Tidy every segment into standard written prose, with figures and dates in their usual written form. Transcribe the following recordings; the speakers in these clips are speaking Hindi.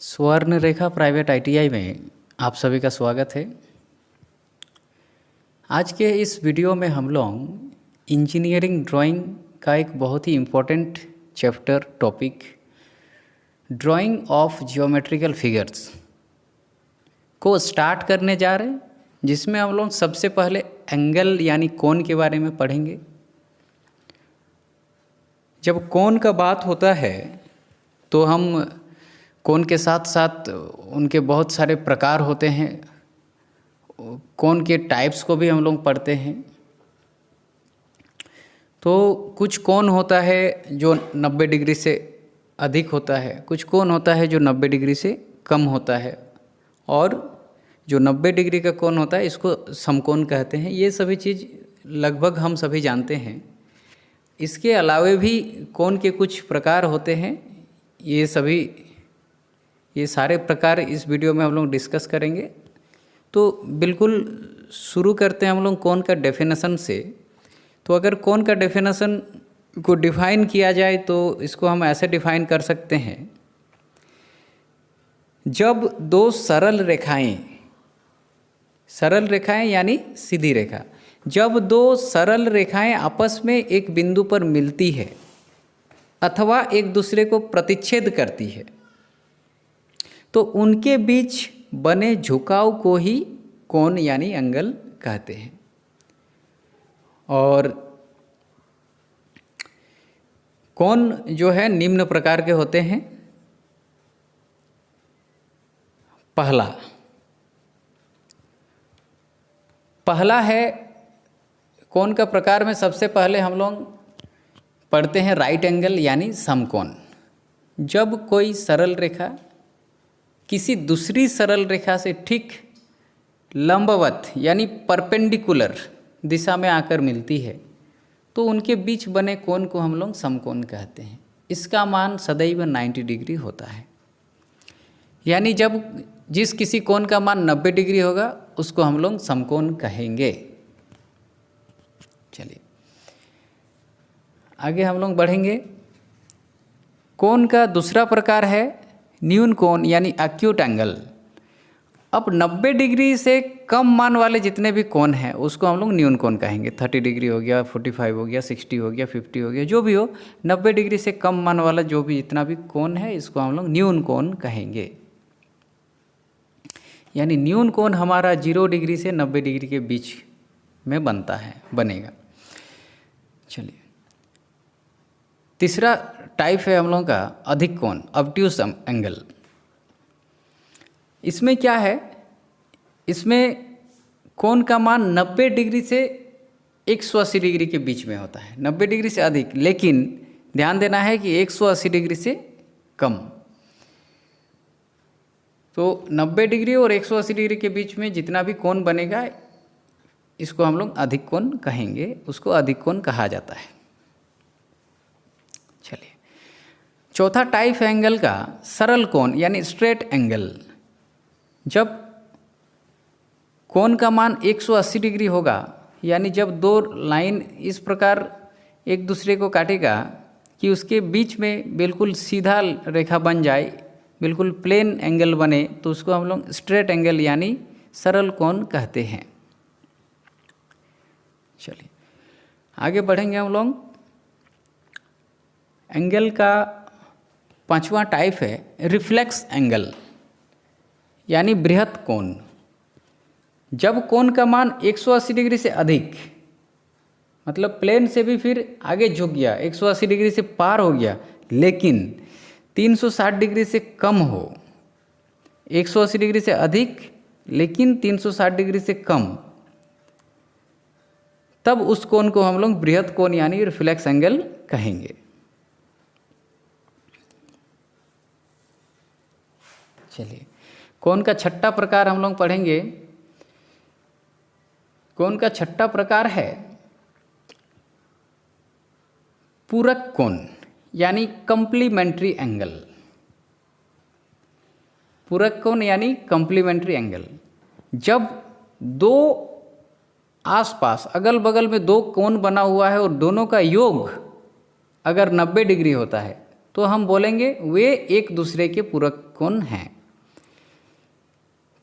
स्वर्ण रेखा प्राइवेट आईटीआई में आप सभी का स्वागत है। आज के इस वीडियो में हम लोग इंजीनियरिंग ड्राइंग का एक बहुत ही important chapter topic drawing of geometrical figures को स्टार्ट करने जा रहे हैं, जिसमें हम लोग सबसे पहले एंगल यानी कोण के बारे में पढ़ेंगे। जब कोण का बात होता है तो हम कोण के साथ साथ उनके बहुत सारे प्रकार होते हैं, कोण के टाइप्स को भी हम लोग पढ़ते हैं। तो कुछ कोण होता है जो 90 डिग्री से अधिक होता है, कुछ कोण होता है जो 90 डिग्री से कम होता है, और जो 90 डिग्री का कोण होता है इसको समकोण कहते हैं। ये सभी चीज़ लगभग हम सभी जानते हैं। इसके अलावे भी कोण के कुछ प्रकार होते हैं। ये सारे प्रकार इस वीडियो में हम लोग डिस्कस करेंगे। तो बिल्कुल शुरू करते हैं हम लोग कोण का डेफिनेशन से। तो अगर कोण का डेफिनेशन को डिफाइन किया जाए तो इसको हम ऐसे डिफाइन कर सकते हैं, जब दो सरल रेखाएं यानी सीधी रेखा, जब दो सरल रेखाएं आपस में एक बिंदु पर मिलती है अथवा एक दूसरे को प्रतिच्छेद करती है तो उनके बीच बने झुकाव को ही कोण यानी एंगल कहते हैं। और कोण जो है निम्न प्रकार के होते हैं। पहला है कोण का प्रकार में सबसे पहले हम लोग पढ़ते हैं राइट एंगल यानी समकोण। जब कोई सरल रेखा किसी दूसरी सरल रेखा से ठीक लंबवत यानी परपेंडिकुलर दिशा में आकर मिलती है तो उनके बीच बने कोण को हम लोग समकोण कहते हैं। इसका मान सदैव 90 डिग्री होता है। यानी जब जिस किसी कोण का मान 90 डिग्री होगा उसको हम लोग समकोण कहेंगे। चलिए आगे हम लोग बढ़ेंगे। कोण का दूसरा प्रकार है न्यून कोण यानी एक्यूट एंगल। अब 90 डिग्री से कम मान वाले जितने भी कोण हैं उसको हम लोग न्यून कोण कहेंगे। 30 डिग्री हो गया, 45 हो गया, 60 हो गया, 50 हो गया, जो भी हो, 90 डिग्री से कम मान वाला जो भी जितना भी कोण है इसको हम लोग न्यून कोण कहेंगे। यानी न्यून कोण हमारा 0 डिग्री से 90 डिग्री के बीच में बनेगा। चलिए तीसरा टाइप है हम लोगों का अधिक कोण, ऑब्ट्यूज एंगल। इसमें क्या है, इसमें कोण का मान 90 डिग्री से 180 डिग्री के बीच में होता है, 90 डिग्री से अधिक, लेकिन ध्यान देना है कि 180 डिग्री से कम। तो 90 डिग्री और 180 डिग्री के बीच में जितना भी कोण बनेगा इसको हम लोग अधिक कोण कहेंगे, उसको अधिक कोण कहा जाता है। चलिए चौथा टाइप है एंगल का सरल कोण यानी स्ट्रेट एंगल। जब कोण का मान 180 डिग्री होगा, यानी जब दो लाइन इस प्रकार एक दूसरे को काटेगा कि उसके बीच में बिल्कुल सीधा रेखा बन जाए, बिल्कुल प्लेन एंगल बने, तो उसको हम लोग स्ट्रेट एंगल यानी सरल कोण कहते हैं। चलिए आगे बढ़ेंगे हम लोग। एंगल का पांचवा टाइप है रिफ्लेक्स एंगल यानी बृहत कोण। जब कोण का मान 180 डिग्री से अधिक, मतलब प्लेन से भी फिर आगे झुक गया, 180 डिग्री से पार हो गया, लेकिन 360 डिग्री से कम हो, 180 डिग्री से अधिक लेकिन 360 डिग्री से कम, तब उस कोण को हम लोग बृहत कोण यानी रिफ्लेक्स एंगल कहेंगे। चलिए कोण का छठा प्रकार हम लोग पढ़ेंगे। कोण का छठा प्रकार है पूरक कोण यानी कंप्लीमेंट्री एंगल। पूरक कोण यानी कंप्लीमेंट्री एंगल। जब दो आसपास अगल बगल में दो कोण बना हुआ है और दोनों का योग अगर 90 डिग्री होता है तो हम बोलेंगे वे एक दूसरे के पूरक कोण हैं।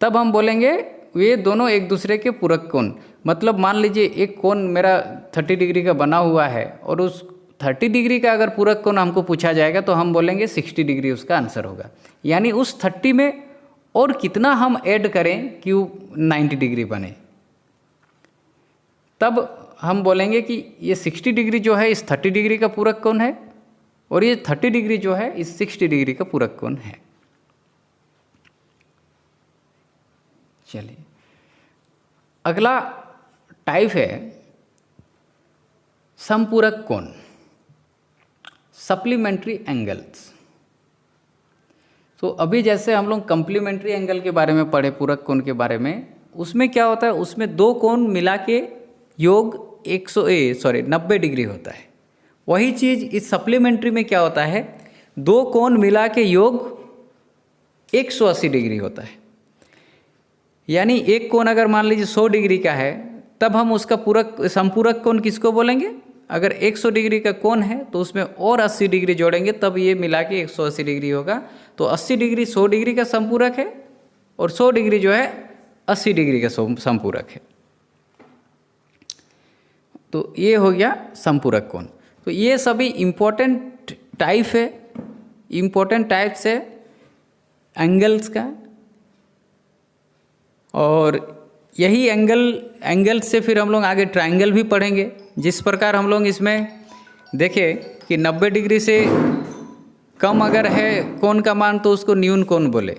तब हम बोलेंगे वे दोनों एक दूसरे के पूरक कोण। मतलब मान लीजिए एक कोण मेरा 30 डिग्री का बना हुआ है और उस 30 डिग्री का अगर पूरक कोण हमको पूछा जाएगा तो हम बोलेंगे 60 डिग्री उसका आंसर होगा। यानी उस 30 में और कितना हम ऐड करें कि वो 90 डिग्री बने, तब हम बोलेंगे कि ये 60 डिग्री जो है इस 30 डिग्री का पूरक कोण है और ये 30 डिग्री जो है इस 60 डिग्री का पूरक कोण है। चलिए अगला टाइप है समपूरक कोण, सप्लीमेंट्री एंगल्स। तो अभी जैसे हम लोग कम्प्लीमेंट्री एंगल के बारे में पढ़े, पूरक कोण के बारे में, उसमें क्या होता है, उसमें दो कोण मिला के योग 90 डिग्री होता है। वही चीज़ इस सप्लीमेंट्री में क्या होता है, दो कोण मिला के योग 180 डिग्री होता है। यानी एक कोण अगर मान लीजिए 100 डिग्री का है तब हम उसका संपूरक कोण किसको बोलेंगे, अगर 100 डिग्री का कोण है तो उसमें और 80 डिग्री जोड़ेंगे तब ये मिला के 180 डिग्री होगा। तो 80 डिग्री 100 डिग्री का संपूरक है और 100 डिग्री जो है 80 डिग्री का संपूरक है। तो ये हो गया संपूरक कोण। तो ये सभी इम्पोर्टेंट टाइप्स है एंगल्स का। और यही एंगल से फिर हम लोग आगे ट्रायंगल भी पढ़ेंगे। जिस प्रकार हम लोग इसमें देखें कि 90 डिग्री से कम अगर है कोण का मान तो उसको न्यून कोण बोले,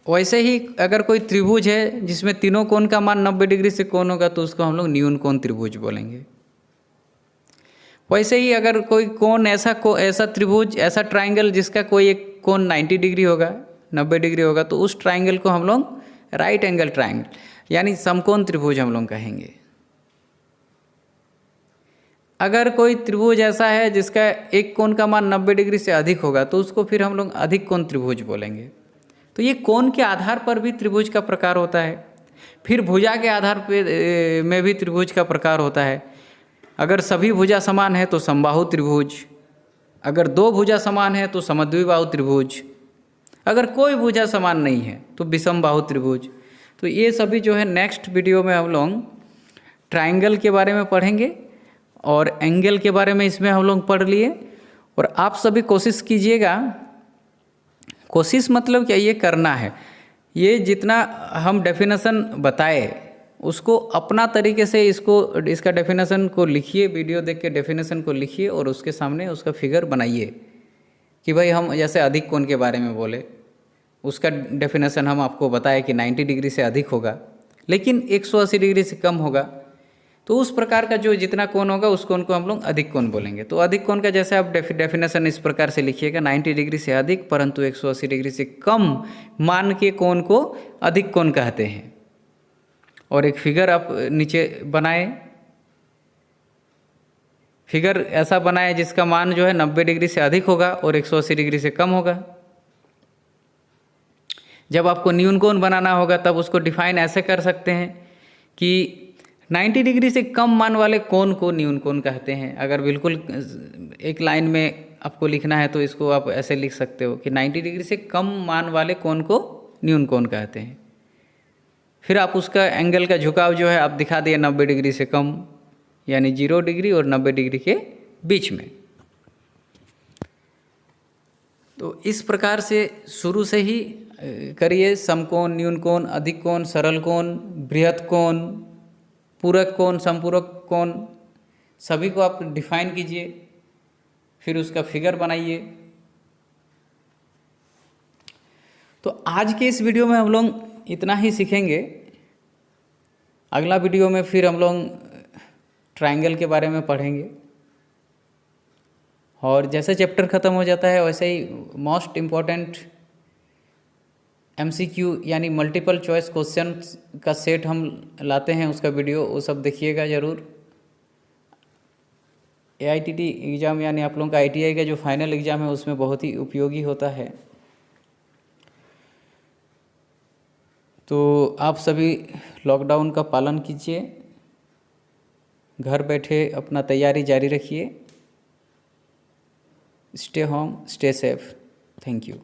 वैसे ही अगर कोई त्रिभुज है जिसमें तीनों कोण का मान 90 डिग्री से कोण होगा तो उसको हम लोग न्यून कोण त्रिभुज बोलेंगे। वैसे ही अगर कोई कोण ऐसा त्रिभुज, ऐसा ट्रायंगल जिसका कोई एक कोण 90 डिग्री होगा, 90 डिग्री होगा, तो उस ट्रायंगल को हम लोग राइट एंगल ट्रायंगल यानी समकोण त्रिभुज हम लोग कहेंगे। अगर कोई त्रिभुज ऐसा है जिसका एक कोण का मान 90 डिग्री से अधिक होगा तो उसको फिर हम लोग अधिक कोण त्रिभुज बोलेंगे। तो ये कोण के आधार पर भी त्रिभुज का प्रकार होता है। फिर भुजा के आधार पे में भी त्रिभुज का प्रकार होता है। अगर सभी भुजा समान है तो समबाहु त्रिभुज, अगर दो भुजा समान है तो समद्विबाहु त्रिभुज, अगर कोई भुजा समान नहीं है तो विषमबाहु त्रिभुज। तो ये सभी जो है नेक्स्ट वीडियो में हम लोग ट्रायंगल के बारे में पढ़ेंगे और एंगल के बारे में इसमें हम लोग पढ़ लिए। और आप सभी कोशिश कीजिएगा, कोशिश मतलब क्या, ये करना है, ये जितना हम डेफिनेशन बताए उसको अपना तरीके से इसका डेफिनेशन को लिखिए, वीडियो देख के डेफिनेशन को लिखिए और उसके सामने उसका फिगर बनाइए कि भाई हम जैसे अधिक कोण के बारे में बोले, उसका डेफिनेशन हम आपको बताए कि 90 डिग्री से अधिक होगा लेकिन 180 डिग्री से कम होगा। तो उस प्रकार का जो जितना कोण होगा उस कोण को हम लोग अधिक कोण बोलेंगे। तो अधिक कोण का जैसे आप डेफिनेशन इस प्रकार से लिखिएगा, 90 डिग्री से अधिक परंतु 180 डिग्री से कम मान के कोण को अधिक कोण कहते हैं। और एक फिगर आप नीचे बनाए, फिगर ऐसा बनाए जिसका मान जो है 90 डिग्री से अधिक होगा और 180 डिग्री से कम होगा। जब आपको न्यून कोण बनाना होगा तब उसको डिफाइन ऐसे कर सकते हैं कि 90 डिग्री से कम मान वाले कोण को न्यून कोण कहते हैं। अगर बिल्कुल एक लाइन में आपको लिखना है तो इसको आप ऐसे लिख सकते हो कि 90 डिग्री से कम मान वाले कोण को न्यून कोण कहते हैं। फिर आप उसका एंगल का झुकाव जो है आप दिखा दिए 90 डिग्री से कम, यानी 0 डिग्री और 90 डिग्री के बीच में। तो इस प्रकार से शुरू से ही करिए, समकोण, न्यून कोण, अधिक कोण, सरल कोण, बृहत कोण, पूरक कोण, संपूरक कोण, सभी को आप डिफाइन कीजिए, फिर उसका फिगर बनाइए। तो आज के इस वीडियो में हम लोग इतना ही सीखेंगे। अगला वीडियो में फिर हम लोग ट्रायंगल के बारे में पढ़ेंगे और जैसे चैप्टर ख़त्म हो जाता है वैसे ही मोस्ट इम्पॉर्टेंट MCQ यानी मल्टीपल चॉइस क्वेश्चन का सेट हम लाते हैं, उसका वीडियो वो सब देखिएगा ज़रूर। AITT एग्ज़ाम यानी आप लोगों का ITI का जो फाइनल एग्ज़ाम है उसमें बहुत ही उपयोगी होता है। तो आप सभी लॉकडाउन का पालन कीजिए, घर बैठे अपना तैयारी जारी रखिए। Stay home, stay safe. Thank you.